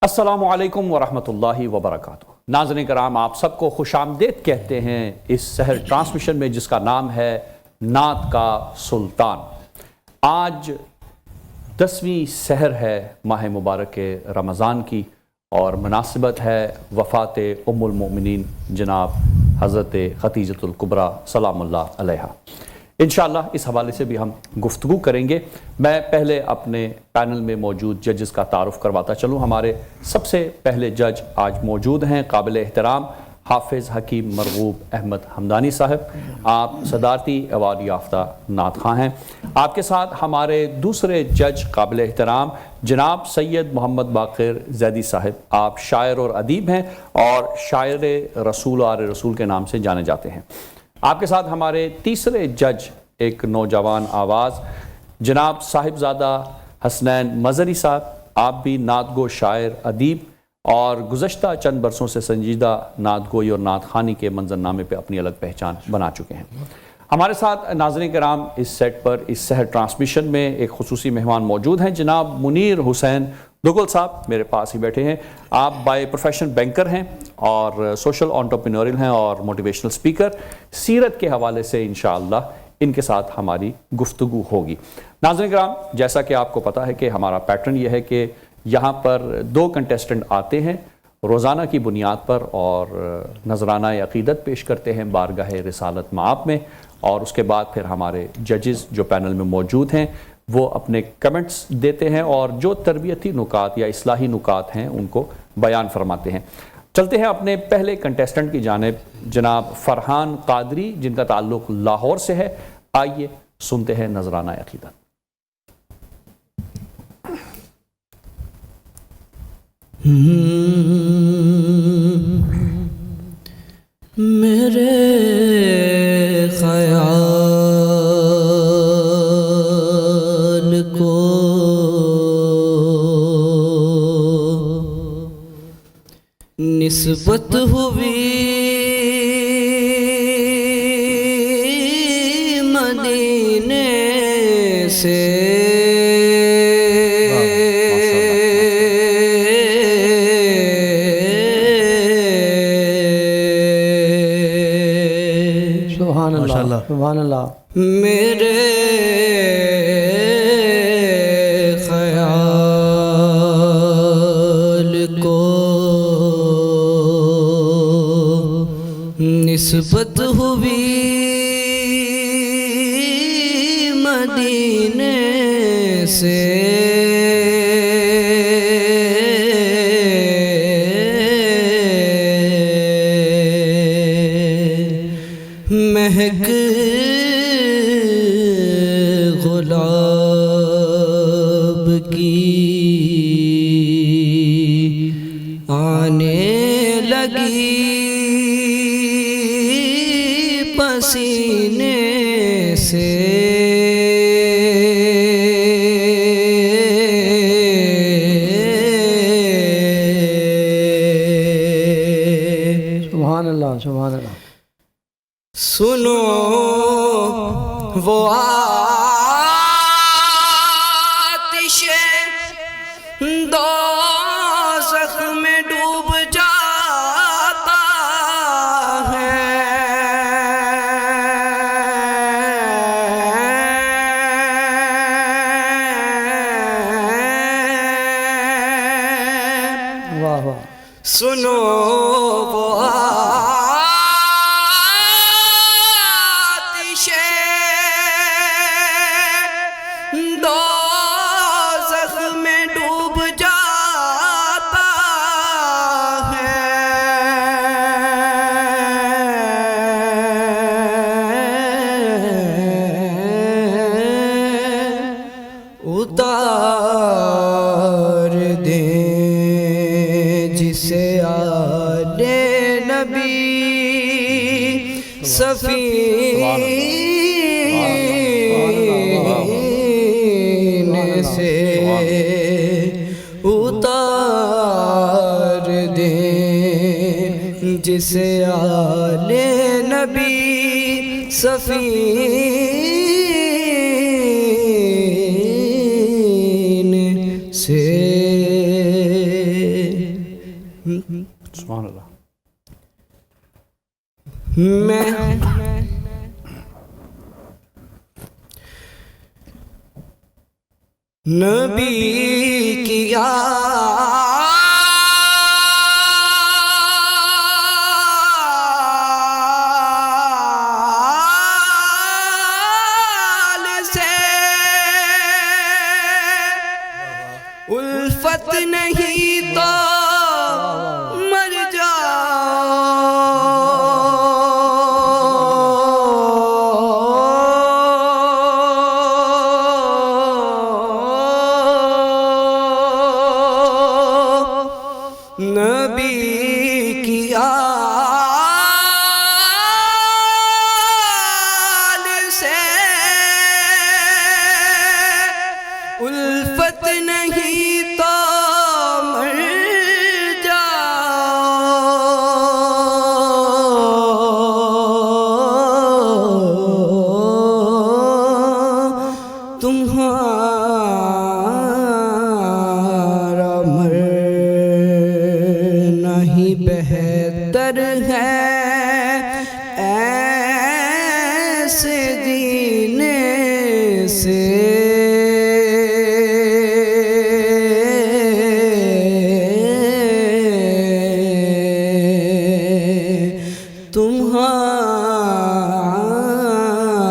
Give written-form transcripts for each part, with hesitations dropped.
السلام علیکم ورحمۃ اللہ وبرکاتہ۔ ناظرین کرام، آپ سب کو خوش آمدید کہتے ہیں اس سحر ٹرانسمیشن میں جس کا نام ہے نعت کا سلطان۔ آج 10ویں سحر ہے ماہ مبارک رمضان کی، اور مناسبت ہے وفات ام المؤمنین جناب حضرت خدیجۃ الکبریٰ سلام اللہ علیہا۔ انشاءاللہ اس حوالے سے بھی ہم گفتگو کریں گے۔ میں پہلے اپنے پینل میں موجود ججز کا تعارف کرواتا چلوں۔ ہمارے سب سے پہلے جج آج موجود ہیں قابل احترام حافظ حکیم مرغوب احمد حمدانی صاحب۔ آپ صدارتی ایوارڈ یافتہ نعت خواں ہیں۔ آپ کے ساتھ ہمارے دوسرے جج قابل احترام جناب سید محمد باقر زیدی صاحب۔ آپ شاعر اور ادیب ہیں اور شاعر رسول و آل رسول کے نام سے جانے جاتے ہیں۔ آپ کے ساتھ ہمارے تیسرے جج ایک نوجوان آواز جناب صاحبزادہ حسنین مظہری صاحب۔ آپ بھی نعت گو شاعر ادیب اور گزشتہ چند برسوں سے سنجیدہ نعت گوئی اور نعت خوانی کے منظرنامے پہ اپنی الگ پہچان بنا چکے ہیں۔ ہمارے ساتھ ناظرین کرام اس سیٹ پر اس سحر ٹرانسمیشن میں ایک خصوصی مہمان موجود ہیں جناب منیر حسین دگل صاحب، میرے پاس ہی بیٹھے ہیں۔ آپ بائی پروفیشن بینکر ہیں اور سوشل انٹرپرینیورل ہیں اور موٹیویشنل سپیکر۔ سیرت کے حوالے سے انشاءاللہ ان کے ساتھ ہماری گفتگو ہوگی۔ ناظرین کرام، جیسا کہ آپ کو پتہ ہے کہ ہمارا پیٹرن یہ ہے کہ یہاں پر 2 کنٹیسٹنٹ آتے ہیں روزانہ کی بنیاد پر اور نذرانہ عقیدت پیش کرتے ہیں بارگاہ رسالت مآب میں، اور اس کے بعد پھر ہمارے ججز جو پینل میں موجود ہیں وہ اپنے کمنٹس دیتے ہیں اور جو تربیتی نکات یا اصلاحی نکات ہیں ان کو بیان فرماتے ہیں۔ چلتے ہیں اپنے پہلے کنٹیسٹنٹ کی جانب، جناب فرحان قادری جن کا تعلق لاہور سے ہے۔ آئیے سنتے ہیں نذرانہ عقیدت۔ میرے خیال کو نسبت ہوئی مدینے سے، سبحان اللہ۔ میرے خیال کو نسبت ہوئی مدینے سے، مہک گلاب کی آنے لگی پسینے سے، سبحان اللہ سبحان اللہ۔ سنو وہ آتش دوزخ میں ڈوب جاتا ہے، واہ واہ۔ سنو وہ دوزخ میں ڈوب جاتا ہے، اتار دیں جسے آل نبی سفینے سے، اتار دیں جسے آل نبی سفینے سے، سبحان اللہ. میں نبی کی آل سے الفت نہیں تو مر نبی کی آل سے الفت نہیں تو مر جاؤ تمہارا مرنا ہی بہتر ہے ایسے جینے سے.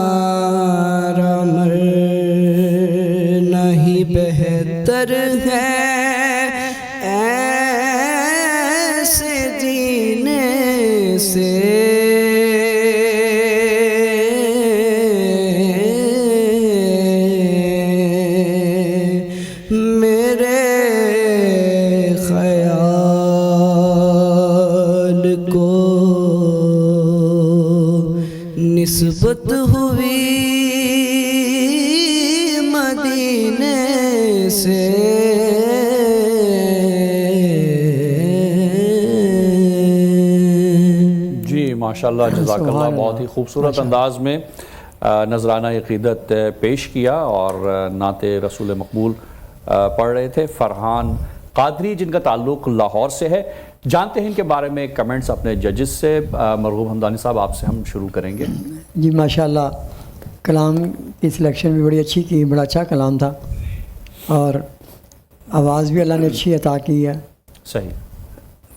تمہارا مرنا ہی بہتر ہے ایسے جینے سے. میرے خیال کو نسبت ہوئی مدینے سے. جی ماشاءاللہ جزاک اللہ. بہت ہی خوبصورت انداز میں نذرانہ عقیدت پیش کیا اور نعت رسول مقبول پڑھ رہے تھے فرحان قادری، جن کا تعلق لاہور سے ہے. جانتے ہیں ان کے بارے میں کمنٹس اپنے ججز سے. مرغوب حمدانی صاحب آپ سے ہم شروع کریں گے. جی ماشاءاللہ کلام کی سلیکشن بھی بڑی اچھی کی، بڑا اچھا کلام تھا اور آواز بھی اللہ نے اچھی عطا کی ہے. صحیح.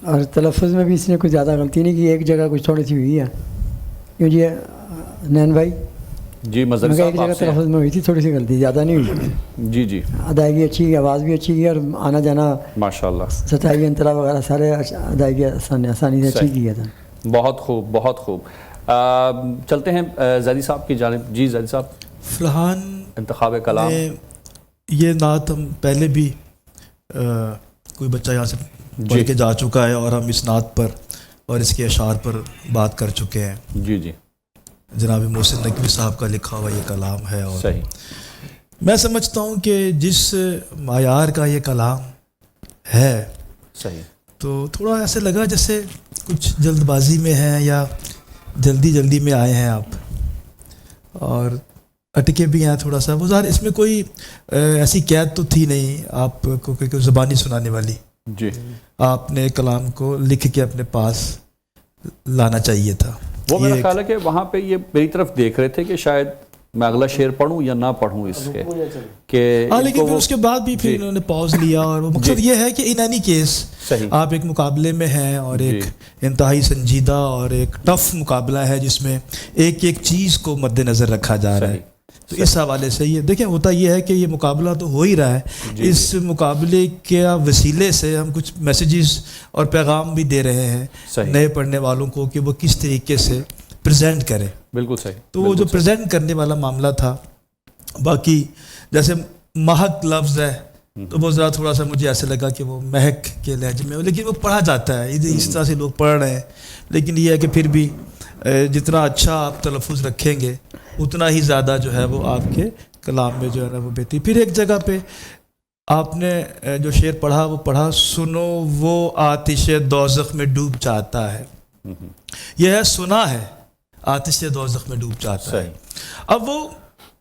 اور تلفظ میں بھی اس نے کچھ زیادہ غلطی نہیں کی، ایک جگہ کچھ تھوڑی سی ہوئی ہے. کیوں جی نین بھائی؟ جی مظہر ایک صاحب جگہ آپ سے. تلفظ میں ہوئی تھی تھوڑی سی غلطی، زیادہ نہیں ہوئی. جی جی ادائیگی اچھی کی، آواز بھی اچھی کی اور آنا جانا ماشاءاللہ. ستائی انترا وغیرہ سارے ادائیگی آسانی سے اچھی کی ہے. بہت خوب بہت خوب. چلتے ہیں زیدی صاحب کی جانب. جی زیدی صاحب. فرحان انتخاب کلام. یہ نعت ہم پہلے بھی کوئی بچہ یہاں سے پڑھ کے جا چکا ہے اور ہم اس نعت پر اور اس کے اشعار پر بات کر چکے ہیں. جی جی جناب محسن نقوی صاحب کا لکھا ہوا یہ کلام ہے اور صحیح. میں سمجھتا ہوں کہ جس معیار کا یہ کلام ہے صحیح تو تھوڑا ایسے لگا جیسے کچھ جلد بازی میں ہیں یا جلدی میں آئے ہیں آپ اور اٹکے بھی ہیں تھوڑا سا. وہ ظاہر اس میں کوئی ایسی قید تو تھی نہیں آپ کو کہ زبانی سنانے والی. جی آپ نے کلام کو لکھ کے اپنے پاس لانا چاہیے تھا. وہ میرا خیال ہے کہ وہاں پہ یہ میری طرف دیکھ رہے تھے کہ شاید میں اگلا شعر پڑھوں یا نہ پڑھوں اس کے کہ لیکن پھر اس کے بعد بھی پھر انہوں نے پاؤز لیا اور وہ مقصد یہ ہے کہ ان اینی کیس آپ ایک مقابلے میں ہیں اور ایک انتہائی سنجیدہ اور ایک ٹف مقابلہ ہے جس میں ایک ایک چیز کو مد نظر رکھا جا رہا ہے. تو اس حوالے سے یہ دیکھیں ہوتا یہ ہے کہ یہ مقابلہ تو ہو ہی رہا ہے. اس مقابلے کے وسیلے سے ہم کچھ میسیجز اور پیغام بھی دے رہے ہیں نئے پڑھنے والوں کو کہ وہ کس طریقے سے پریزنٹ کرے. بالکل صحیح. تو وہ جو پریزنٹ کرنے والا معاملہ تھا. باقی جیسے مہک لفظ ہے تو وہ ذرا تھوڑا سا مجھے ایسے لگا کہ وہ مہک کے لہجے میں، لیکن وہ پڑھا جاتا ہے اس طرح سے لوگ پڑھ رہے ہیں. لیکن یہ ہے کہ پھر بھی جتنا اچھا آپ تلفظ رکھیں گے اتنا ہی زیادہ جو ہے وہ آپ کے کلام میں جو ہے نا وہ بہتری. پھر ایک جگہ پہ آپ نے جو شعر پڑھا وہ پڑھا سنو وہ آتش دوزخ میں ڈوب جاتا ہے. یہ ہے سنا ہے آتش دوزخ میں ڈوب جاتا ہے. اب وہ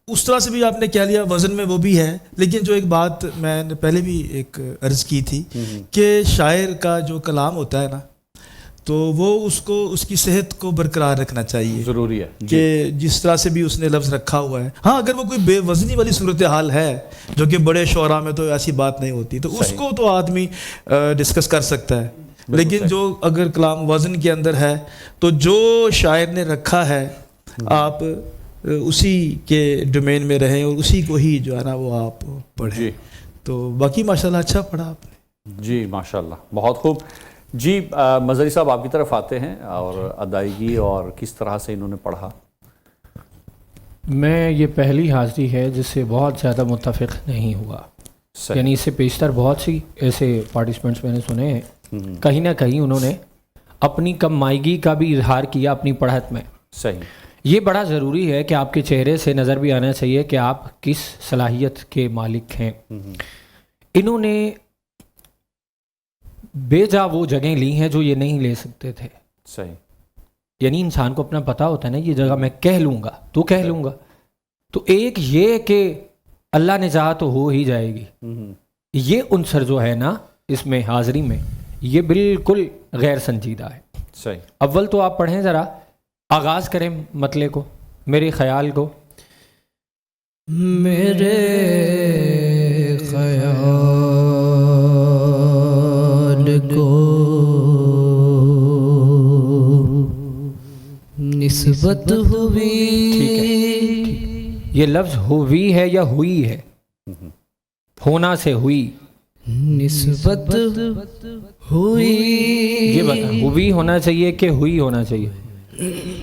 اس طرح سے بھی آپ نے کہہ لیا وزن میں وہ بھی ہے. لیکن جو ایک بات میں نے پہلے بھی ایک عرض کی تھی کہ شاعر کا جو کلام ہوتا ہے نا تو وہ اس کی صحت کو برقرار رکھنا چاہیے, ضروری ہے کہ جس طرح سے بھی اس نے لفظ رکھا ہوا ہے. ہاں اگر وہ کوئی بے وزنی والی صورتحال ہے جو کہ بڑے شعراء میں تو ایسی بات نہیں ہوتی تو اس کو تو آدمی ڈسکس کر سکتا ہے. لیکن جو اگر کلام وزن کے اندر ہے تو جو شاعر نے رکھا ہے آپ اسی کے ڈومین میں رہیں اور اسی کو ہی جو ہے نا وہ آپ پڑھیں. تو باقی ماشاءاللہ اچھا پڑھا آپ نے. جی ماشاءاللہ, بہت خوب. جی مظہری صاحب آپ کی طرف آتے ہیں اور ادائیگی اور کس طرح سے انہوں نے پڑھا. میں یہ پہلی حاضری ہے جس سے بہت زیادہ متفق نہیں ہوا. یعنی اس سے پیشتر بہت سی ایسے پارٹیسپینٹس میں نے سنے ہیں, کہیں نہ کہیں انہوں نے اپنی کم مائیگی کا بھی اظہار کیا اپنی پڑھت میں. صحیح. یہ بڑا ضروری ہے کہ آپ کے چہرے سے نظر بھی آنا چاہیے کہ آپ کس صلاحیت کے مالک ہیں. انہوں نے بے جا وہ جگہیں لی ہیں جو یہ نہیں لے سکتے تھے. صحیح. یعنی انسان کو اپنا پتہ ہوتا ہے نا, یہ جگہ میں کہہ لوں گا تو کہہ لوں گا. تو ایک یہ کہ اللہ نے چاہا تو ہو ہی جائے گی, یہ عنصر جو ہے نا اس میں حاضری میں یہ بالکل غیر سنجیدہ ہے. صحیح. اول تو آپ پڑھیں, ذرا آغاز کریں مطلع کو, میرے خیال کو. میرے خیال کو نسبت ہوئی. ٹھیک ہے, یہ لفظ ہوئی ہے یا ہوئی ہے؟ ہونا سے ہوئی. نسبت ہوئی. یہ بتا, ہوئی ہونا چاہیے کہ ہوئی ہونا چاہیے؟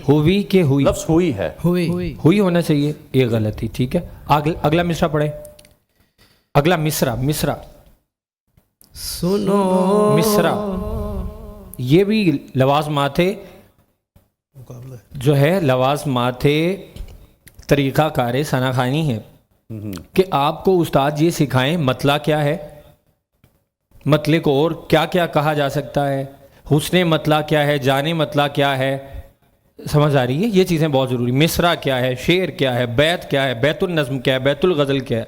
ہوئی کہ ہوئی؟ لفظ ہوئی ہے. ہوئی ہونا چاہیے, یہ غلطی. ٹھیک ہے, اگلا مصرع پڑھیں. اگلا مصرع سنو. مصرع یہ بھی لوازمات جو ہے لوازمات طریقہ کار ثنا خوانی ہے کہ آپ کو استاد یہ سکھائیں مطلع کیا ہے, مطلع کو اور کیا کیا کہا جا سکتا ہے, حسن مطلع کیا ہے, جان مطلع کیا ہے. سمجھ آ رہی ہے؟ یہ چیزیں بہت ضروری. مصرع کیا ہے, شعر کیا ہے, بیت کیا ہے, بیت النظم کیا ہے, بیت الغزل کیا ہے,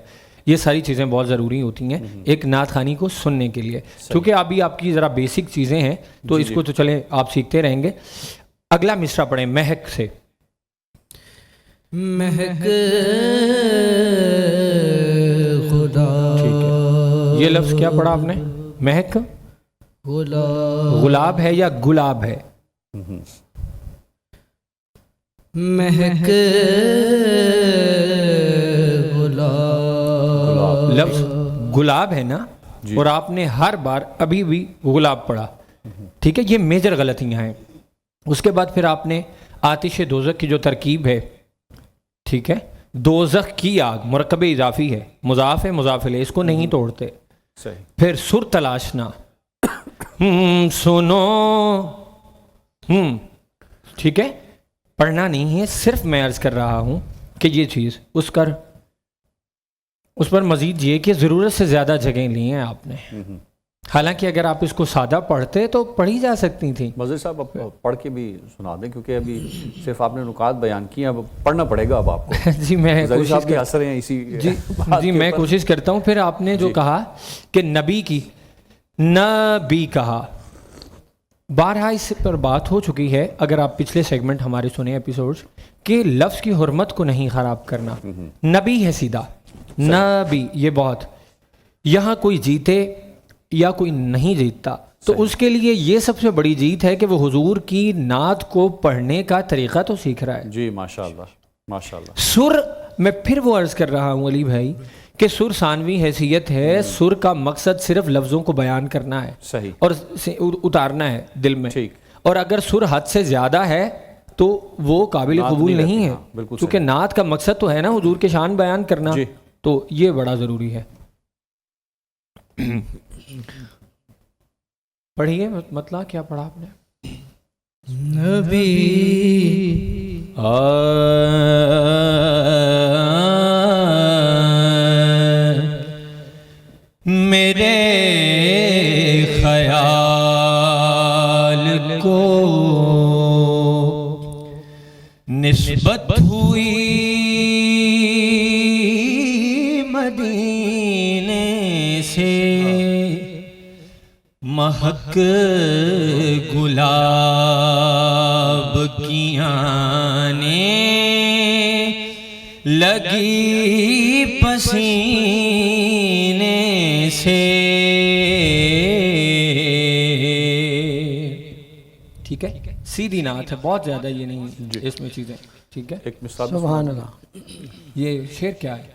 یہ ساری چیزیں بہت ضروری ہوتی ہیں ایک نعت خوانی کو سننے کے لیے. کیونکہ ابھی آپ کی ذرا بیسک چیزیں ہیں تو اس کو تو چلیں آپ سیکھتے رہیں گے. اگلا مصرع پڑھیں مہک سے. مہک خدا. ٹھیک ہے, یہ لفظ کیا پڑھا آپ نے؟ مہک گلاب ہے یا گلاب ہے؟ مہک گلاب. لفظ گلاب ہے نا, اور آپ نے ہر بار ابھی بھی گلاب پڑھا. ٹھیک ہے, یہ میجر غلطیاں ہیں. اس کے بعد پھر آپ نے آتش دوزخ کی جو ترکیب ہے, ٹھیک ہے, دوزخ کی آگ مرکب اضافی ہے, مضاف ہے مضاف الیہ, اس کو نہیں توڑتے. صحیح. پھر سر تلاشنا, سنو, ٹھیک ہے, پڑھنا نہیں ہے, صرف میں عرض کر رہا ہوں کہ یہ چیز اس پر مزید یہ کہ ضرورت سے زیادہ جگہیں لی ہیں آپ نے. حالانکہ اگر آپ اس کو سادہ پڑھتے تو پڑھی جا سکتی تھیں. مظہر صاحب اب پڑھ کے بھی سنا دیں, کیونکہ ابھی صرف آپ نے نکات بیان کی, اب پڑھنا پڑے گا اب آپ کو. جی میں میں کوشش کرتا ہوں. پھر آپ نے جو کہا کہ نبی کہا, بارہا اس پر بات ہو چکی ہے, اگر آپ پچھلے سیگمنٹ ہمارے سنے ایپیسوڈز, کہ لفظ کی حرمت کو نہیں خراب کرنا. نبی ہے سیدھا, نبی, یہ بہت. یہاں کوئی جیتے یا کوئی نہیں جیتتا تو اس کے لیے یہ سب سے بڑی جیت ہے کہ وہ حضور کی نعت کو پڑھنے کا طریقہ تو سیکھ رہا ہے. جی ماشاءاللہ ماشاءاللہ. سر, میں پھر وہ عرض کر رہا ہوں علی بھائی کہ سر ثانوی حیثیت ہے. سر کا مقصد صرف لفظوں کو بیان کرنا ہے, صحیح, اور اتارنا ہے دل میں. ٹھیک. اور اگر سر حد سے زیادہ ہے تو وہ قابل قبول نہیں ہے, کیونکہ نعت کا مقصد تو ہے نا حضور کے شان بیان کرنا. تو یہ بڑا ضروری ہے. پڑھیے مطلع کیا پڑھا آپ نے؟ نبی میرے خیال کو نسبت ہوئی مہک گلاب کی آنے لگی پسینے سے. ٹھیک ہے, سیدھی نعت ہے, بہت زیادہ یہ نہیں اس میں چیزیں. ٹھیک ہے, ایک مثال سبحان اللہ. یہ شعر کیا ہے؟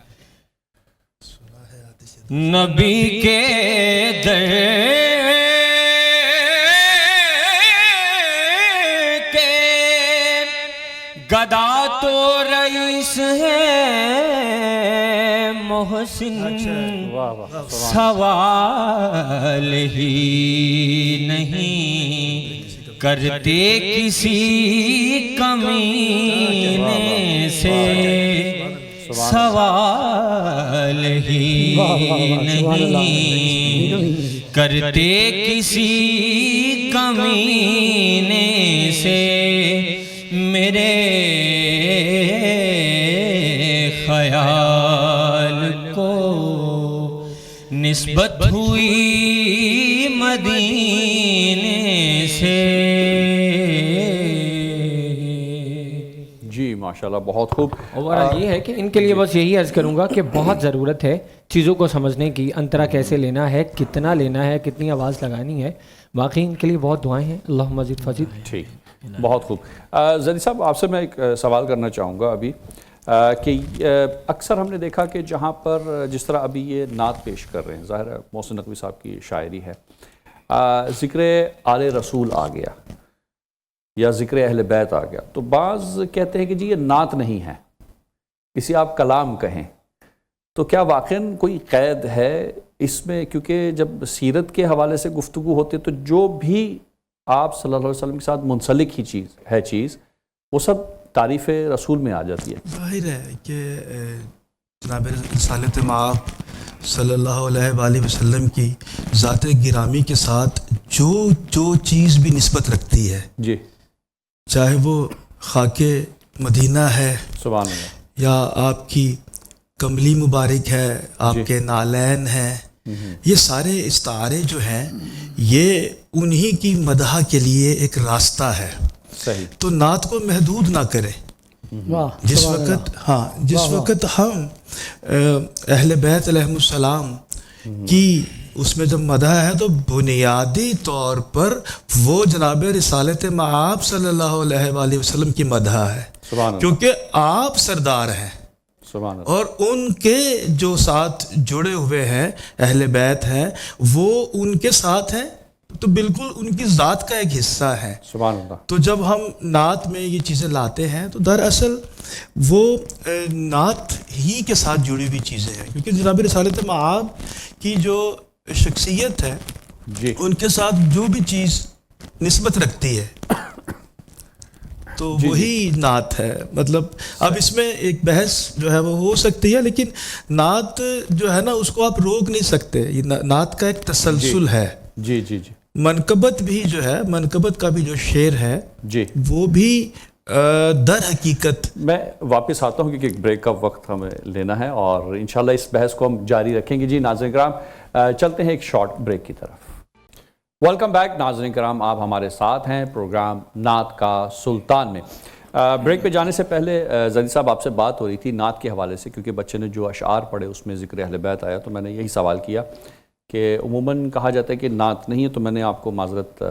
نبی کے در کے گدا تو رئیس ہے محسن, سوال ہی نہیں کرتے کسی کمینے سے, سوال ہی نہیں کرتے کسی کمینے سے. میرے خیال کو نسبت ہوئی مدینے سے. جی ماشاءاللہ, بہت خوب. اوورآل یہ ہے کہ ان کے لیے بس یہی عرض کروں گا کہ بہت ضرورت ہے چیزوں کو سمجھنے کی, انترا کیسے لینا ہے, کتنا لینا ہے, کتنی آواز لگانی ہے. باقی ان کے لیے بہت دعائیں ہیں. اللہ مزید فزید. ٹھیک, بہت خوب. زیدی صاحب, آپ سے میں ایک سوال کرنا چاہوں گا ابھی کہ اکثر ہم نے دیکھا کہ جہاں پر جس طرح ابھی یہ نعت پیش کر رہے ہیں, ظاہر ہے محسن نقوی صاحب کی شاعری ہے, ذکر آل رسول آ گیا یا ذکر اہل بیت آ گیا, تو بعض کہتے ہیں کہ جی یہ نعت نہیں ہے, اسے آپ کلام کہیں. تو کیا واقعاً کوئی قید ہے اس میں؟ کیونکہ جب سیرت کے حوالے سے گفتگو ہوتی ہے تو جو بھی آپ صلی اللہ علیہ وسلم کے ساتھ منسلک ہی چیز وہ سب تعریف رسول میں آ جاتی ہے. ظاہر ہے کہ جناب رسالت مآب صلی اللہ علیہ وآلہ وسلم کی ذات گرامی کے ساتھ جو چیز بھی نسبت رکھتی ہے, جی, چاہے وہ خاک مدینہ ہے, سبحان اللہ, یا آپ کی کملی مبارک ہے, آپ کے نالین ہیں, یہ سارے استعارے جو ہیں یہ انہی کی مدح کے لیے ایک راستہ ہے. صحیح. تو نعت کو محدود نہ کرے. جس وقت ہم اہل بیت علیہم السلام کی اس میں جب مدح ہے تو بنیادی طور پر وہ جناب رسالت مآب صلی اللہ علیہ وآلہ وسلم کی مدح ہے, کیونکہ آپ سردار ہیں اور ان کے جو ساتھ جڑے ہوئے ہیں اہل بیت ہیں وہ ان کے ساتھ ہیں, تو بالکل ان کی ذات کا ایک حصہ ہے. سبحان اللہ. تو جب ہم نعت میں یہ چیزیں لاتے ہیں تو دراصل وہ نعت ہی کے ساتھ جڑی ہوئی چیزیں ہیں, کیونکہ جناب رسالت مآب کی جو شخصیت ہے جی, ان کے ساتھ جو بھی چیز نسبت رکھتی ہے تو وہی نعت ہے. مطلب اب اس میں ایک بحث جو ہے وہ ہو سکتی ہے, لیکن نعت جو ہے نا اس کو آپ روک نہیں سکتے. یہ نعت کا ایک تسلسل ہے. جی جی جی. منقبت بھی جو ہے, منقبت کا بھی جو شعر ہے جی, وہ بھی در حقیقت. میں واپس آتا ہوں کیونکہ ایک بریک کا وقت ہمیں لینا ہے اور انشاءاللہ اس بحث کو ہم جاری رکھیں گے. جی ناظرین کرام, چلتے ہیں ایک شارٹ بریک کی طرف. ویلکم بیک ناظرین کرام, آپ ہمارے ساتھ ہیں پروگرام نعت کا سلطان میں. بریک پہ جانے سے پہلے زیدی صاحب آپ سے بات ہو رہی تھی نعت کے حوالے سے, کیونکہ بچے نے جو اشعار پڑھے اس میں ذکر اہل بیت آیا, تو میں نے یہی سوال کیا کہ عموماً کہا جاتا ہے کہ نعت نہیں ہے, تو میں نے آپ کو معذرت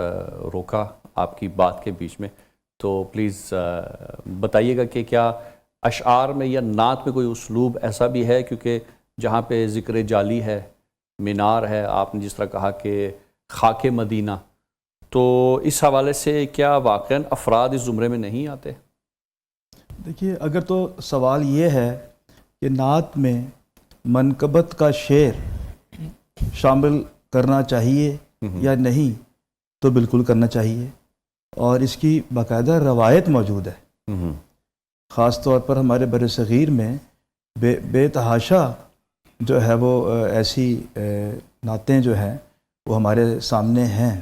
روکا آپ کی بات کے بیچ میں, تو پلیز بتائیے گا کہ کیا اشعار میں یا نعت میں کوئی اسلوب ایسا بھی ہے, کیونکہ جہاں پہ ذکر جالی ہے, مینار ہے, آپ نے جس طرح کہا کہ خاک مدینہ, تو اس حوالے سے کیا واقعاً افراد اس زمرے میں نہیں آتے؟ دیکھیے, اگر تو سوال یہ ہے کہ نعت میں منقبت کا شعر شامل کرنا چاہیے یا نہیں, تو بالکل کرنا چاہیے, اور اس کی باقاعدہ روایت موجود ہے. خاص طور پر ہمارے بر صغیر میں بے تحاشا جو ہے وہ ایسی نعتیں جو ہیں وہ ہمارے سامنے ہیں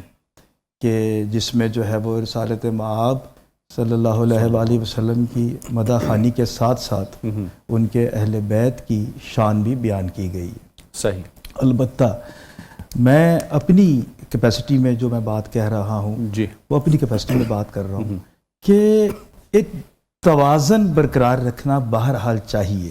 کہ جس میں جو ہے وہ رسالت مآب صلی اللہ علیہ وآلہ وسلم کی مدح خوانی کے ساتھ ساتھ ان کے اہل بیت کی شان بھی بیان کی گئی ہے. صحیح. البتہ میں اپنی کیپیسٹی میں جو میں بات کہہ رہا ہوں جی وہ اپنی کیپیسٹی میں بات کر رہا ہوں کہ ایک توازن برقرار رکھنا بہرحال چاہیے،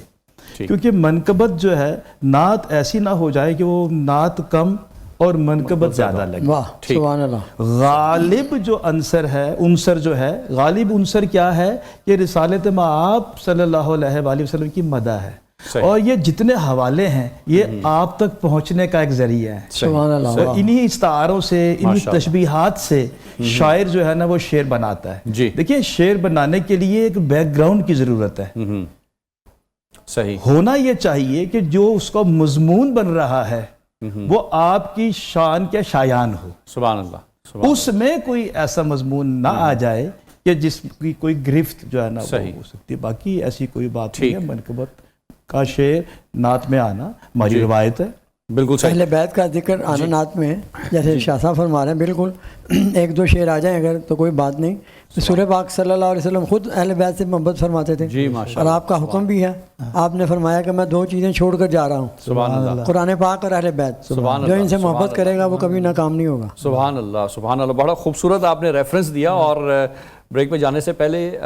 ٹھیک۔ کیونکہ منقبت جو ہے نعت ایسی نہ ہو جائے کہ وہ نعت کم اور منقبت زیادہ لگے۔ واہ سبحان اللہ۔ غالب جو عنصر جو ہے غالب عنصر کیا ہے؟ یہ رسالت مآب صلی اللہ علیہ وآلہ وسلم کی مدح ہے، صحیح۔ اور یہ جتنے حوالے ہیں یہ آپ تک پہنچنے کا ایک ذریعہ ہے۔ سبحان اللہ۔ تو انہی استعاروں سے، انہی ماشاء اللہ۔ تشبیہات سے شاعر جو ہے نا وہ شعر بناتا ہے۔ جی۔ دیکھیں شعر بنانے کے لیے ایک بیک گراؤنڈ کی ضرورت ہے۔ صحیح۔ ہونا یہ چاہیے کہ جو اس کا مضمون بن رہا ہے وہ آپ کی شان کے شایان ہو، سبحان اللہ۔ اس میں کوئی ایسا مضمون نہ آ جائے کہ جس کی کوئی گرفت جو ہے نا وہ صحیح۔ ہو سکتی ہے۔ باقی ایسی کوئی بات ٹھیک۔ نہیں ہے، منقبت کا شعر نعت میں آنا ہماری روایت ہے۔ بالکل صحیح۔ اہل بیت کا ذکر آنا نعت میں ہے، جیسے شاہ صاحب فرما رہے ہیں، بالکل ایک دو شعر آ جائیں اگر تو کوئی بات نہیں۔ رسول پاک صلی اللہ علیہ وسلم خود اہل بیت سے محبت فرماتے تھے، جی ماشاء اور آپ کا حکم بھی ہے، آپ نے فرمایا کہ میں دو چیزیں چھوڑ کر جا رہا ہوں، سبحان اللہ۔ قرآن پاک اور اہل بیت۔ سبحان جو اللہ، ان سے سبحان محبت کرے گا وہ کبھی ناکام نہیں ہوگا۔ سبحان اللہ، سبحان اللہ۔ بڑا خوبصورت آپ نے ریفرنس دیا، اور بریک میں جانے سے پہلے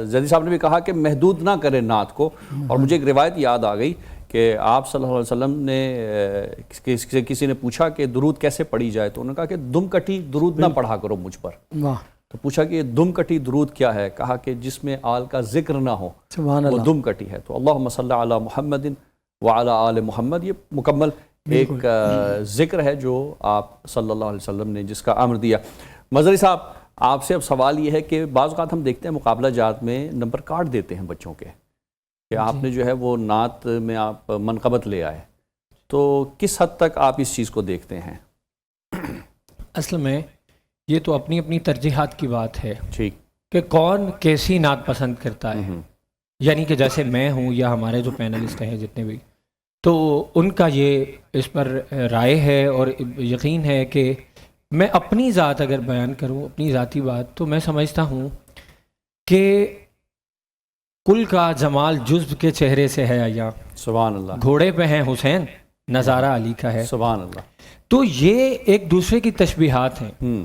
زیدی صاحب نے بھی کہا کہ محدود نہ کریں نعت کو، اور مجھے ایک روایت یاد آ گئی کہ آپ صلی اللہ علیہ وسلم نے کسی نے پوچھا کہ درود کیسے پڑھی جائے، تو انہوں نے کہا کہ دم کٹی درود نہ پڑھا کرو مجھ پر۔ واہ تو پوچھا کہ دم کٹی درود کیا ہے؟ کہا کہ جس میں آل کا ذکر نہ ہو سبحان وہ اللہ۔ دم کٹی ہے۔ تو اللہم صلی علی محمد وعلی آل محمد، یہ مکمل ایک ذکر ہے جو آپ صلی اللہ علیہ وسلم نے جس کا امر دیا۔ مظہری صاحب، آپ سے اب سوال یہ ہے کہ بعض اوقات ہم دیکھتے ہیں مقابلہ جات میں نمبر کارڈ دیتے ہیں بچوں کے کہ آپ نے جو ہے وہ نعت میں آپ منقبت لے آئے، تو کس حد تک آپ اس چیز کو دیکھتے ہیں؟ اصل میں یہ تو اپنی اپنی ترجیحات کی بات ہے ٹھیک۔ کہ کون کیسی نعت پسند کرتا ہے، یعنی کہ جیسے میں ہوں یا ہمارے جو پینلسٹ ہیں جتنے بھی، تو ان کا یہ اس پر رائے ہے اور یقین ہے کہ میں اپنی ذات اگر بیان کروں، اپنی ذاتی بات، تو میں سمجھتا ہوں کہ کل کا جمال جزو کے چہرے سے ہے یا سبحان اللہ، گھوڑے پہ ہیں حسین، نظارہ علی کا ہے۔ سبحان اللہ۔ تو یہ ایک دوسرے کی تشبیہات ہیں،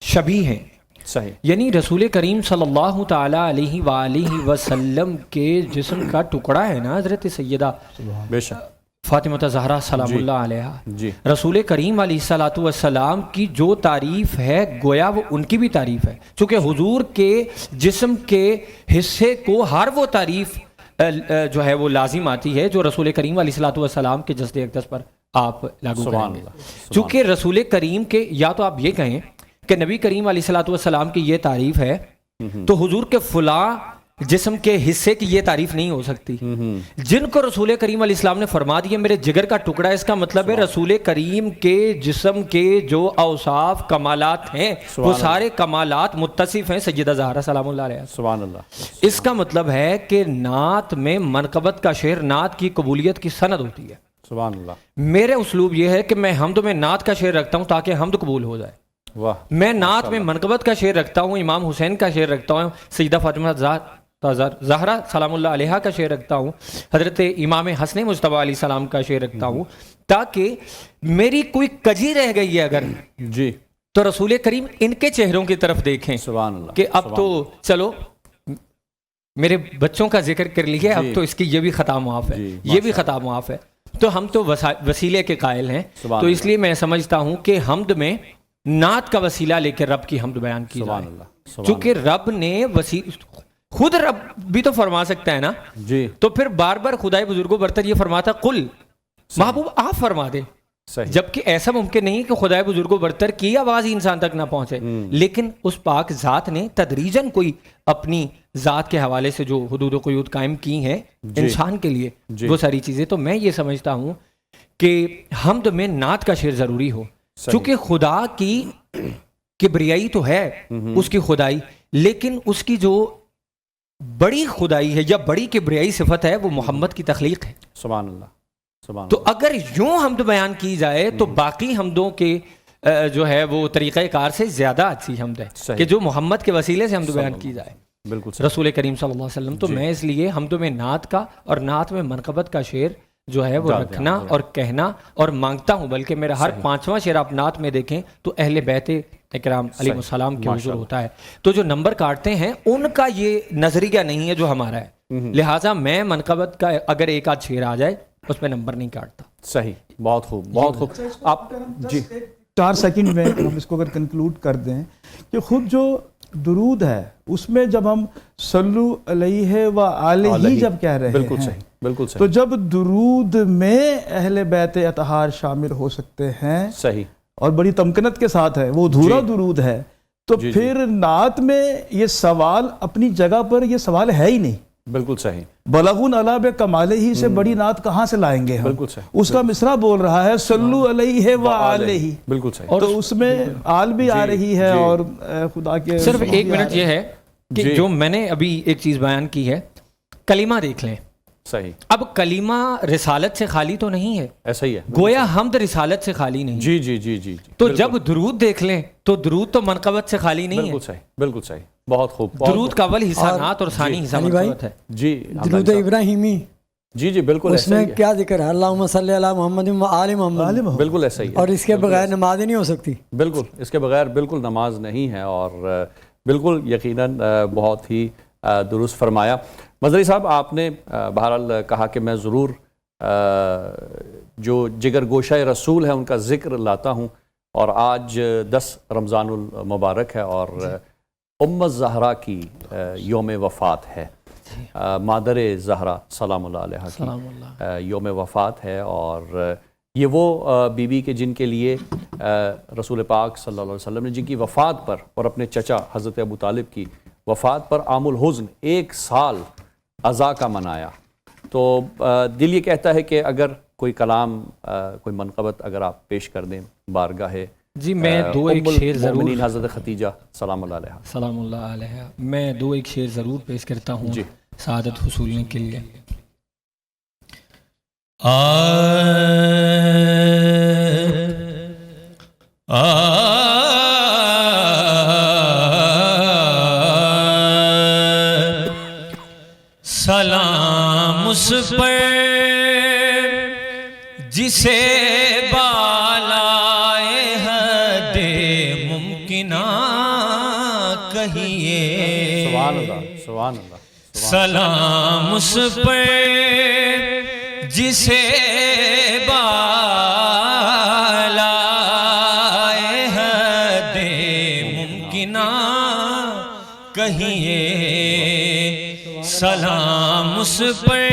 شبیہ ہیں۔ صحیح۔ یعنی رسول کریم صلی اللہ تعالی علیہ وآلہ وسلم کے جسم کا ٹکڑا ہے نا حضرت سیدہ بے شک۔ فاطمہ زہرا سلام اللہ علیہا، جی۔ رسول کریم علیہ الصلاۃ والسلام کی جو تعریف ہے گویا وہ ان کی بھی تعریف ہے، چونکہ حضور کے جسم کے حصے کو ہر وہ تعریف جو ہے وہ لازم آتی ہے جو رسول کریم علیہ الصلاۃ والسلام کے جسد اقدس پر آپ لاگو سبحان کریں گے۔ اللہ۔ چونکہ رسول کریم کے، یا تو آپ یہ کہیں کہ نبی کریم علیہ الصلاۃ والسلام کی یہ تعریف ہے تو حضور کے فلاں جسم کے حصے کی یہ تعریف نہیں ہو سکتی۔ جن کو رسول کریم علیہ السلام نے فرما دیا میرے جگر کا ٹکڑا، اس کا مطلب ہے رسول کریم کے جسم کے جو اوصاف کمالات ہیں وہ سارے کمالات متصف ہیں سیدہ زہرا سلام اللہ علیہا۔ سبحان اللہ۔ اس کا مطلب ہے کہ نعت میں منقبت کا شعر نعت کی قبولیت کی سند ہوتی ہے۔ سبحان اللہ۔ میرے اسلوب یہ ہے کہ میں حمد میں نعت کا شعر رکھتا ہوں تاکہ حمد قبول ہو جائے۔ واہ۔ میں نعت میں منقبت کا شعر رکھتا ہوں، امام حسین کا شعر رکھتا ہوں، سیدہ فاطمہ زہرا سلام اللہ علیہا کا شعر رکھتا ہوں، حضرت امام حسن مجتبیٰ علیہ السلام کا شعر رکھتا ہوں، تاکہ میری کوئی کجی رہ گئی ہے اگر جی۔ تو رسول کریم ان کے چہروں کی طرف دیکھیں سبحان اللہ۔ کہ اب تو چلو میرے بچوں کا ذکر کر لیے، اب تو اس کی یہ بھی خطا معاف ہے، یہ بھی خطا معاف ہے، تو ہم تو وسیلے کے قائل ہیں۔ تو اس لیے میں سمجھتا ہوں کہ حمد میں نعت کا وسیلہ لے کے رب کی حمد بیان کی جائے، چونکہ رب نے خود رب بھی تو فرما سکتا ہے نا، جی۔ تو پھر بار بار خدائے بزرگوں برتر یہ فرماتا قل، محبوب آپ فرما دے، جبکہ ایسا ممکن نہیں کہ خدائے بزرگوں برتر کی آواز ہی انسان تک نہ پہنچے، لیکن اس پاک ذات نے تدریجاً کوئی اپنی ذات کے حوالے سے جو حدود و قیود قائم کی ہیں انسان کے لیے وہ ساری چیزیں، تو میں یہ سمجھتا ہوں کہ حمد میں نعت کا شعر ضروری ہو، چونکہ خدا کی کبریائی تو ہے اس کی خدائی، لیکن اس کی جو بڑی خدائی ہے یا بڑی کبریائی صفت ہے وہ محمد کی تخلیق ہے۔ سبحان اللہ، سبحان تو اگر یوں حمد بیان کی جائے تو باقی حمدوں کے جو ہے وہ طریقہ کار سے زیادہ اچھی حمد ہے کہ جو محمد کے وسیلے سے حمد بیان کی جائے، بالکل رسول کریم صلی اللہ علیہ وسلم۔ تو میں اس لیے حمد میں نعت کا اور نعت میں منقبت کا شعر جو ہے وہ رکھنا اور کہنا اور مانگتا ہوں، بلکہ میرا ہر 5واں شعر آپ نعت میں دیکھیں تو اہل بیت اکرام علیہ السلام کے حضور ہوتا ہے. تو جو نمبر کاٹتے ہیں ان کا یہ نظریہ نہیں ہے جو ہمارا ہے، لہٰذا میں منقبت کا اگر ایک آدھ شعر آ جائے اس میں نمبر نہیں کاٹتا. صحیح، بہت خوب، بہت خوب. آپ جی 4 سیکنڈ میں ہم اس کو اگر کنکلوڈ کر دیں کہ خود جو درود ہے اس میں جب ہم صلو علیہ و آلہ جب کہہ رہے ہیں، بالکل صحیح، بالکل تو صحیح، جب درود میں اہل بیت اطہار شامل ہو سکتے ہیں صحیح، اور بڑی تمکنت کے ساتھ ہے، وہ ادھورا درود ہے، تو پھر نعت میں یہ سوال اپنی جگہ پر یہ سوال ہے ہی نہیں. بالکل صحیح، بلغون علی بکمالہ ہی سے بڑی نعت کہاں سے لائیں گے ہم؟ بالکل صحیح، اس کا مصرع بول رہا ہے صلو علیہ و آلہ، بالکل صحیح. تو اس میں آل بھی آ رہی ہے اور خدا کے صرف ایک منٹ یہ ہے کہ جو میں نے ابھی ایک چیز بیان کی ہے، کلمہ دیکھ لیں. صحیح، اب کلمہ رسالت سے خالی تو نہیں ہے، ایسا ہی ہے. گویا حمد رسالت سے خالی نہیں. جی جی جی جی جی، تو جب درود دیکھ لیں تو درود تو منقبت سے خالی نہیں ہے. بالکل صحیح، بالکل صحیح، بہت خوب. درود کا اول حصہ نعت اور ثانی حصہ منقبت ہے. جی درود ابراہیمی جی جی، بالکل اس ایسا میں ہی ہے، کیا ذکر ہے؟ اللہم صلی علی محمد و آل محمد، بالکل ایسا ہی ہے. اور اس کے بغیر نماز ہی نہیں ہو سکتی. بالکل، اس کے بغیر بالکل نماز نہیں ہے، اور بالکل یقیناً بہت ہی درست فرمایا. مظہری صاحب، آپ نے بہرحال کہا کہ میں ضرور جو جگر گوشہ رسول ہے ان کا ذکر لاتا ہوں، اور آج 10 رمضان المبارک ہے اور ام الزہرا کی یوم وفات ہے. مادر زہرا سلام اللہ علیہ کی یوم وفات ہے، اور یہ وہ بی بی کے جن کے لیے رسول پاک صلی اللہ علیہ وسلم نے جن کی وفات پر اور اپنے چچا حضرت ابو طالب کی وفات پر عام الحزن 1 سال عزا کا منایا. تو دل یہ کہتا ہے کہ اگر کوئی کلام، کوئی منقبت اگر آپ پیش کر دیں بارگاہ جی، میں دو ایک شعر ضرور، حضرت خدیجہ سلام اللہ علیہ. سلام اللہ علیہ، میں دو ایک شعر ضرور پیش کرتا ہوں جی، سعادت حصولنے کے لیے. سلام اس پر جسے بالائے حد ممکنہ کہیے. سبحان اللہ، سبحان اللہ. سلام اس پر جسے بالائے حد ممکنہ کہیے. سلام اس پر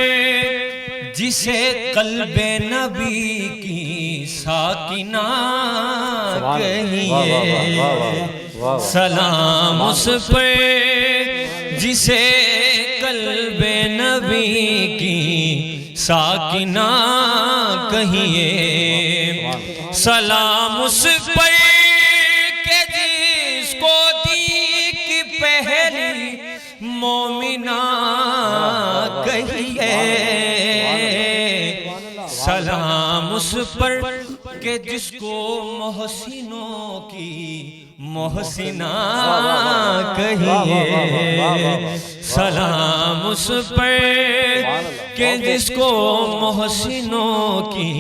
جسے قلب نبی کی ساکنہ کہیے. سلام اس پر جسے قلب نبی کی ساکنہ کہیے. سلام اس پر کہ جس کو دیکھ پہلی مومنہ کہیے. سلام اس پر کہ جس کو محسنوں کی محسنہ کہیے. سلام اس پر کہ جس کو محسنوں کی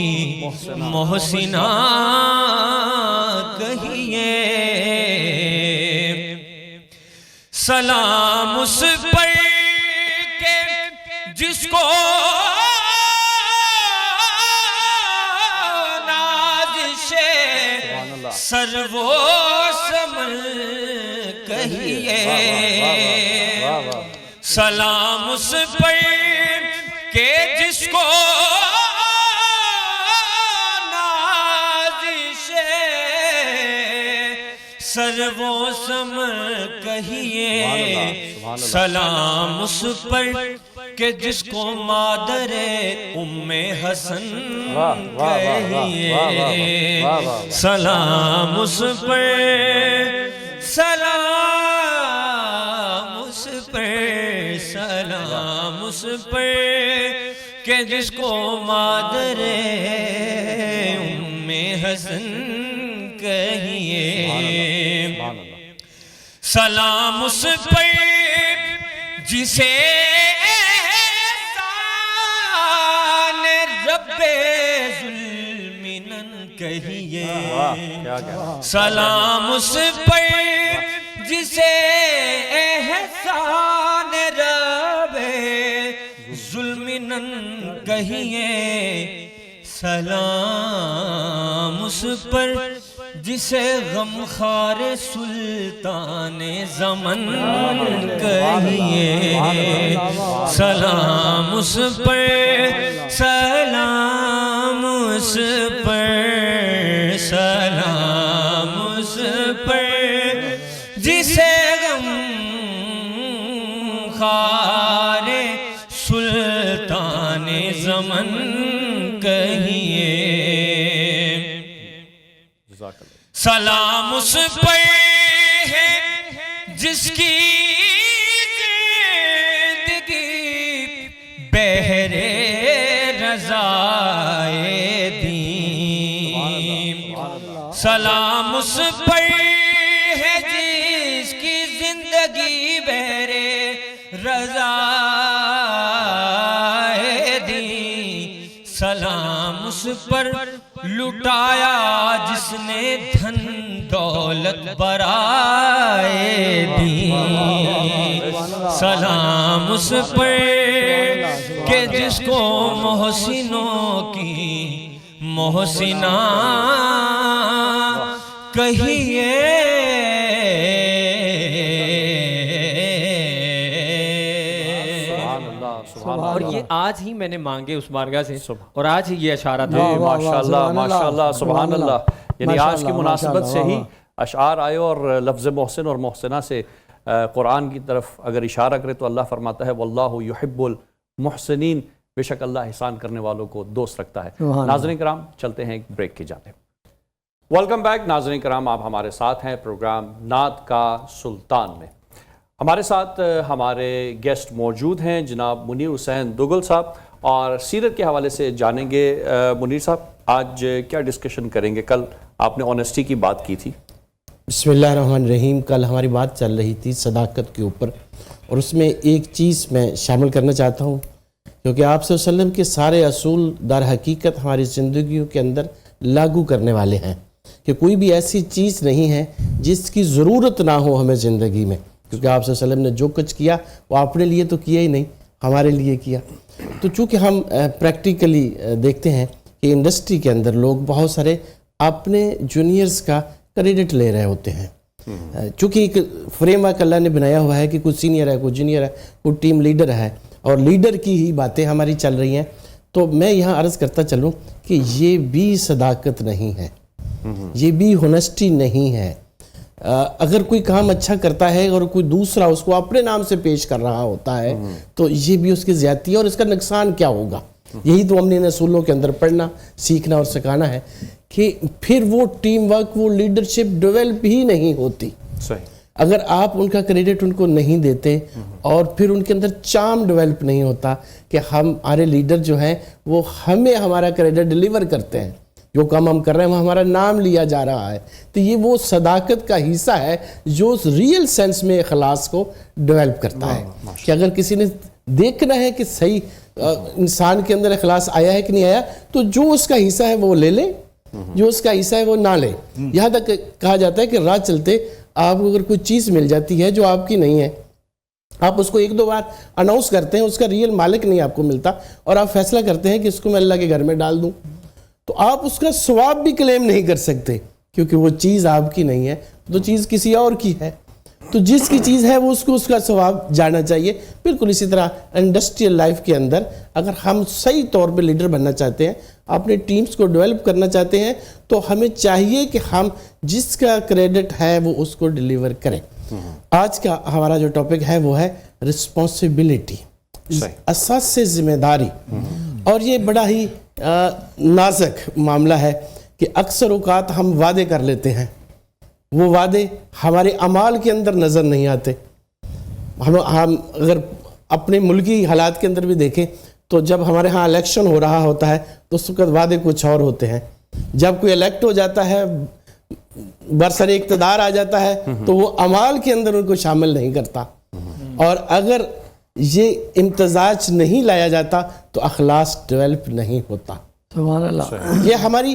محسنہ کہیے. سلام اس پر کہ جس کو نازش سرو سمن کہیے. سلام اس پر کہ جس کو نازش سرو سمن کہیے. سلام اس پر کہ جس کو مادر ام حسن کہیے. سلام اس پر، سلام اس پر، سلام اس پر کہ جس کو مادر ام حسن کہیے. سلام اس پر جسے احسان رب کہیے کیا سلام اس پر جسے احسان رب ظلم نن کہیے سلام اس پر جسے غمخوار سلطان زمن کہیے سلام اس پر سلام اس پر سلام اس پر جسے غمخوار سلطان زمن کہیے سلام اس پر ہے جس کی زندگی بحر رضائے دین سلام اس پر ہے جس کی زندگی بحر رضائے دین سلام اس پر لٹایا جس نے دھن دولت برائے دین سلام اس پر کہ جس کو محسنوں کی محسنہ کہیے اور یہ آج ہی میں نے مانگے اس بارگاہ سے اور آج ہی یہ اشارہ تھا. ماشاءاللہ ماشاءاللہ سبحان اللہ. یعنی آج کی مناسبت سے ہی اشعار آئے اور لفظ محسن اور محسنہ سے قرآن کی طرف اگر اشارہ کرے تو اللہ فرماتا ہے واللہ یحب المحسنین، بے شک اللہ احسان کرنے والوں کو دوست رکھتا ہے. ناظرین کرام چلتے ہیں ایک بریک کے جاتے ہیں. ویلکم بیک ناظرین کرام، آپ ہمارے ساتھ ہیں پروگرام نعت کا سلطان میں. ہمارے ساتھ ہمارے گیسٹ موجود ہیں جناب منیر حسین دوگل صاحب، اور سیرت کے حوالے سے جانیں گے. منیر صاحب آج کیا ڈسکشن کریں گے؟ کل آپ نے آنیسٹی کی بات کی تھی. بسم اللہ الرحمن الرحیم. کل ہماری بات چل رہی تھی صداقت کے اوپر، اور اس میں ایک چیز میں شامل کرنا چاہتا ہوں، کیونکہ آپ صلی اللہ علیہ وسلم کے سارے اصول در حقیقت ہماری زندگیوں کے اندر لاگو کرنے والے ہیں، کہ کوئی بھی ایسی چیز نہیں ہے جس کی ضرورت نہ ہو ہمیں زندگی میں، کیونکہ آپ صلی اللہ علیہ وسلم نے جو کچھ کیا وہ اپنے لیے تو کیا ہی نہیں، ہمارے لیے کیا. تو چونکہ ہم پریکٹیکلی دیکھتے ہیں کہ انڈسٹری کے اندر لوگ بہت سارے اپنے جونیئرز کا کریڈٹ لے رہے ہوتے ہیں، چونکہ ایک فریم ورک اللہ نے بنایا ہوا ہے کہ کوئی سینئر ہے، کوئی جونیئر ہے، کوئی ٹیم لیڈر ہے، اور لیڈر کی ہی باتیں ہماری چل رہی ہیں. تو میں یہاں عرض کرتا چلوں کہ یہ بھی صداقت نہیں ہے، یہ بھی ہونسٹی نہیں ہے. اگر کوئی کام اچھا کرتا ہے اور کوئی دوسرا اس کو اپنے نام سے پیش کر رہا ہوتا ہے تو یہ بھی اس کی زیادتی ہے، اور اس کا نقصان کیا ہوگا. یہی تو ہم نے ان اصولوں کے اندر پڑھنا، سیکھنا اور سکھانا ہے کہ پھر وہ ٹیم ورک، وہ لیڈرشپ ڈیولپ ہی نہیں ہوتی اگر آپ ان کا کریڈٹ ان کو نہیں دیتے، اور پھر ان کے اندر چارم ڈیولپ نہیں ہوتا کہ ہمارے لیڈر جو ہیں وہ ہمیں ہمارا کریڈٹ ڈیلیور کرتے ہیں، جو کام ہم کر رہے ہیں وہ ہمارا نام لیا جا رہا ہے. تو یہ وہ صداقت کا حصہ ہے جو ریئل سینس میں اخلاص کو ڈیولپ کرتا ہے، کہ اگر کسی نے دیکھنا ہے کہ صحیح انسان کے اندر اخلاص آیا ہے کہ نہیں آیا، تو جو اس کا حصہ ہے وہ لے لے، جو اس کا حصہ ہے وہ نہ لے. یہاں تک کہا جاتا ہے کہ راہ چلتے آپ کو اگر کوئی چیز مل جاتی ہے جو آپ کی نہیں ہے، آپ اس کو ایک دو بار اناؤنس کرتے ہیں، اس کا ریئل مالک نہیں آپ کو ملتا، اور آپ فیصلہ کرتے ہیں کہ اس کو میں اللہ کے گھر میں ڈال دوں، تو آپ اس کا ثواب بھی کلیم نہیں کر سکتے، کیونکہ وہ چیز آپ کی نہیں ہے، تو چیز کسی اور کی ہے. تو جس کی چیز ہے وہ اس کو اس کا ثواب جانا چاہیے. بالکل اسی طرح انڈسٹریل لائف کے اندر اگر ہم صحیح طور پہ لیڈر بننا چاہتے ہیں، اپنے ٹیمز کو ڈیولپ کرنا چاہتے ہیں، تو ہمیں چاہیے کہ ہم جس کا کریڈٹ ہے وہ اس کو ڈیلیور کریں. آج کا ہمارا جو ٹاپک ہے وہ ہے رسپانسبلٹی، اساس سے ذمہ داری. اور یہ بڑا ہی نازک معاملہ ہے کہ اکثر اوقات ہم وعدے کر لیتے ہیں، وہ وعدے ہمارے اعمال کے اندر نظر نہیں آتے. ہم اگر اپنے ملکی حالات کے اندر بھی دیکھیں تو جب ہمارے ہاں الیکشن ہو رہا ہوتا ہے تو اس وقت وعدے کچھ اور ہوتے ہیں. جب کوئی الیکٹ ہو جاتا ہے، برسر اقتدار آ جاتا ہے، تو وہ اعمال کے اندر ان کو شامل نہیں کرتا. اور اگر یہ امتزاج نہیں لایا جاتا تو اخلاص ڈیولپ نہیں ہوتا. سبحان اللہ. یہ ہماری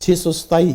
627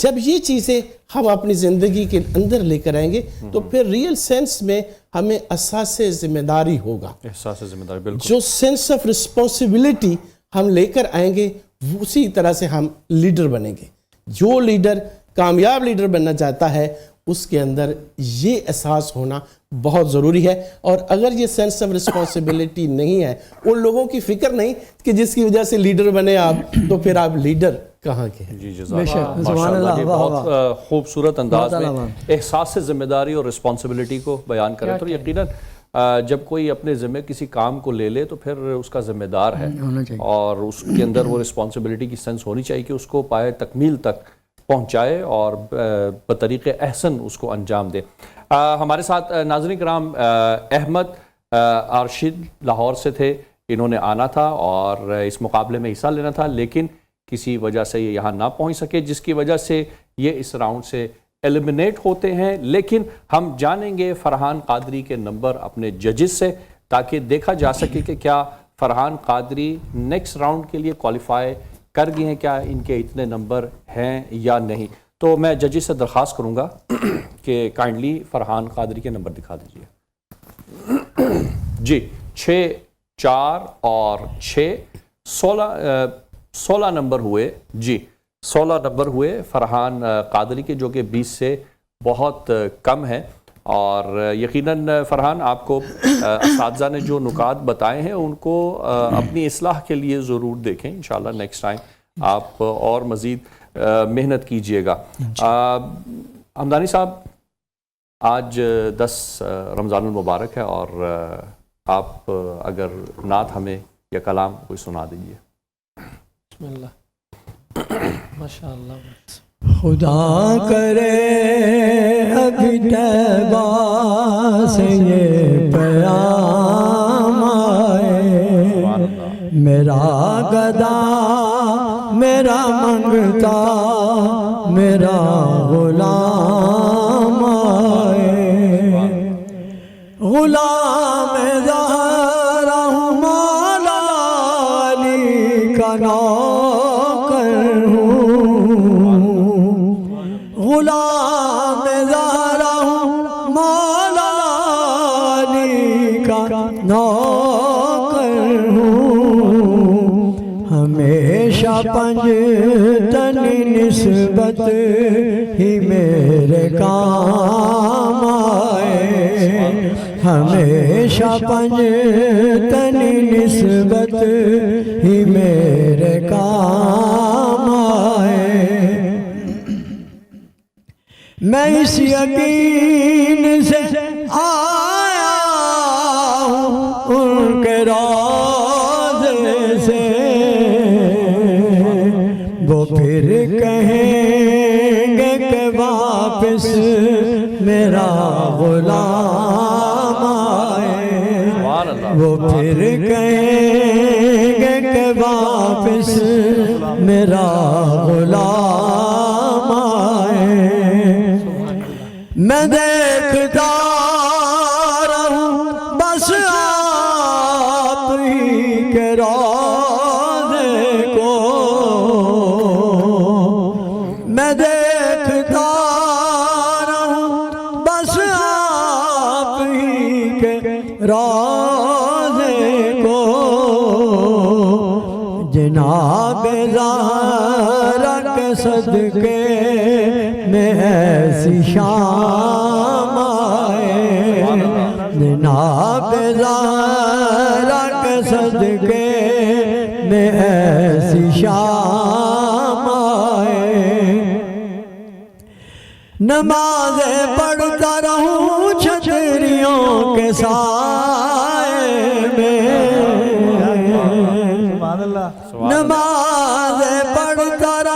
جب یہ چیزیں ہم اپنی زندگی کے اندر لے کر آئیں گے تو پھر ریئل سینس میں ہمیں احساس ذمہ داری ہوگا. احساس ذمہ داری بالکل. جو سینس آف رسپانسبلٹی ہم لے کر آئیں گے اسی طرح سے ہم لیڈر بنیں گے. جو لیڈر کامیاب لیڈر بننا چاہتا ہے اس کے اندر یہ احساس ہونا بہت ضروری ہے. اور اگر یہ سینس آف رسپانسبلٹی نہیں ہے, ان لوگوں کی فکر نہیں کہ جس کی وجہ سے لیڈر بنے آپ, تو پھر آپ لیڈر کہاں کے ہیں. جی جزاک اللہ. ماشاء اللہ یہ بہت خوبصورت انداز میں احساس ذمہ داری اور رسپانسبلٹی کو بیان کریں. تو یقیناً جب کوئی اپنے ذمہ کسی کام کو لے لے تو پھر اس کا ذمہ دار ہے اور اس کے اندر وہ رسپانسبلٹی کی سینس ہونی چاہیے کہ اس کو پائے تکمیل تک پہنچائے اور بطریق احسن اس کو انجام دے. ہمارے ساتھ ناظرین کرام احمد ارشد لاہور سے تھے. انہوں نے آنا تھا اور اس مقابلے میں حصہ لینا تھا, لیکن کسی وجہ سے یہ یہاں نہ پہنچ سکے, جس کی وجہ سے یہ اس راؤنڈ سے ایلیمنیٹ ہوتے ہیں. لیکن ہم جانیں گے فرحان قادری کے نمبر اپنے ججز سے, تاکہ دیکھا جا سکے کہ کیا فرحان قادری نیکسٹ راؤنڈ کے لیے کوالیفائی کر گئے ہیں, کیا ان کے اتنے نمبر ہیں یا نہیں. تو میں ججز سے درخواست کروں گا کہ کائنڈلی فرحان قادری کے نمبر دکھا دیجیے. جی 6 4 اور 6 16 نمبر ہوئے. جی 16 نمبر ہوئے فرحان قادری کے, جو کہ 20 سے بہت کم ہے. اور یقیناً فرحان آپ کو اساتذہ نے جو نکات بتائے ہیں ان کو اپنی اصلاح کے لیے ضرور دیکھیں. انشاءاللہ نیکسٹ ٹائم آپ اور مزید محنت کیجئے گا. حمدانی صاحب, آج 10 رمضان المبارک ہے اور آپ اگر نعت ہمیں یا کلام کوئی سنا دیجئے. بسم اللہ. ماشاء اللہ. خدا کرے ابھی طیبہ سے یہ پیام آئے, میرا گدا میرا منگتا میرا غلام آئے, غلام زہرا ہوں مولا علی کا نوکر ہوں, غلام زہرا ہوں مولا علی کا نوکر ہوں, ہمیشہ پنجتنی نسبت ہی میرے کام آئے, ہمیشہ پنجتنی نسبت ہی میرے کام آئے. میں اس یقین سے آیا ہوں ان کے روضے سے, وہ پھر کہیں گے کہ واپس میرا غلام آئے, وہ پھر کہیں گے کہ واپس میرا غلام آئے. میں دیکھتا رہوں بس آپ ہی کے روضے کو, میں دیکھتا رہوں بس آپ ہی کے روضے کو, جناب زہرا کے صدقے میں ایسی شام آئے, جناب زہرا کے صدقے میں ایسی شام آئے. نمازیں پڑھتا رہوں چھتریوں کے سائے میں, نمازیں پڑھتا رہوں